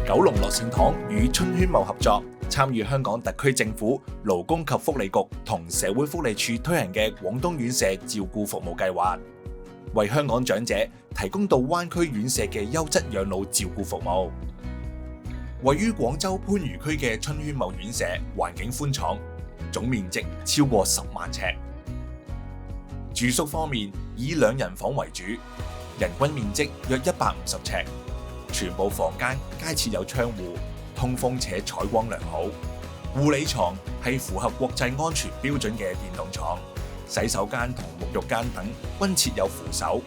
九龍樂善堂與春絢茂合作，參與香港特區政府勞工及福利局同社會福利署推行嘅廣東院舍照顧服務計劃，為香港長者提供到灣區院舍嘅優質養老照顧服務。位於廣州番禺區嘅春絢茂院舍，環境寬敞，總面積超過10萬尺。住宿方面以2人房為主，人均面積約150尺，全部房間皆設有窗戶，通風且採光良好。護理床係符合國際安全標準嘅電動床，洗手間同沐浴間等均設有扶手、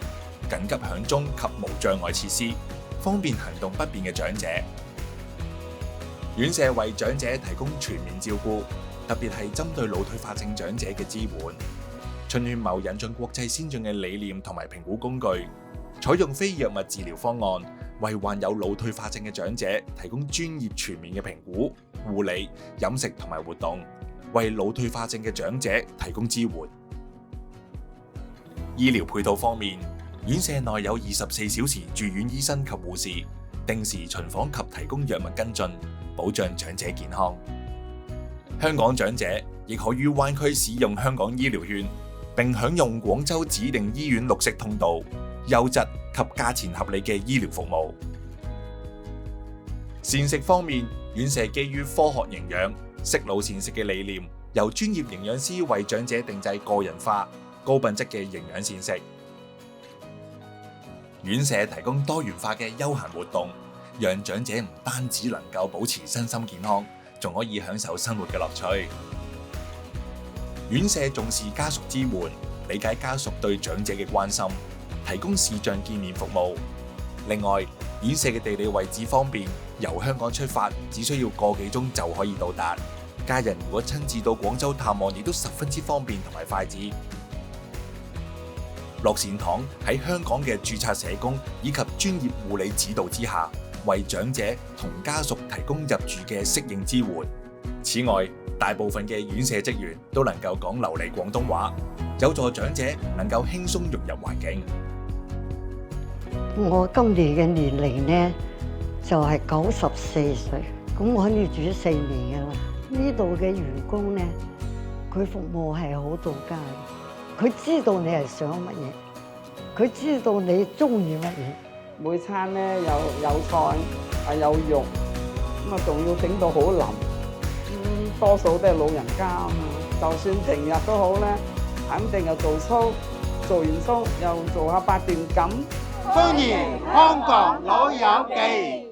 緊急響鐘及無障礙設施，方便行動不便嘅長者。院舍為長者提供全面照顧，特別係針對腦退化症長者嘅支援。春絢茂引進國際先進嘅理念同埋評估工具，採用非藥物治療方案，為患有腦退化症嘅長者提供專業全面嘅評估、護理、飲食同埋活動，為腦退化症嘅長者提供支援。醫療配套方面，院舍內有24小時住院醫生及護士，定時巡訪及提供藥物跟進，保障長者健康。香港長者亦可於灣區使用香港醫療券，並享用廣州指定醫院綠色通道、優質及價錢合理嘅醫療服務。膳食方面，院舍基於科學營養、適老膳食嘅理念，由專業營養師為長者定製個人化、高品質嘅營養膳食。院舍提供多元化嘅休閒活動，讓長者唔單止能夠保持身心健康，仲可以享受生活嘅樂趣。院舍重視家屬支援，理解家屬對長者嘅關心，提供視像見面服務。另外，院舍嘅地理位置方便，由香港出發只需要個幾鐘就可以到達。家人如果親自到廣州探望，亦都十分之方便同埋快捷。樂善堂喺香港嘅註冊社工以及專業護理指導之下，為長者同家屬提供入住嘅適應支援。此外，大部分嘅院舍職員都能夠講流利廣東話，有助長者能夠輕鬆融入環境。我今年嘅年齡呢，就係94歲，咁我喺呢住咗4年㗎啦。呢度嘅員工呢，佢服務係好到家嘅，佢知道你係想乜嘢，佢知道你中意乜嘢。每餐呢有菜有肉，咁啊仲要整到好腍。多數都係老人家啊嘛，就算平日都好咧，肯定又做操，做完操又做下8段錦。歡迎香港老友記。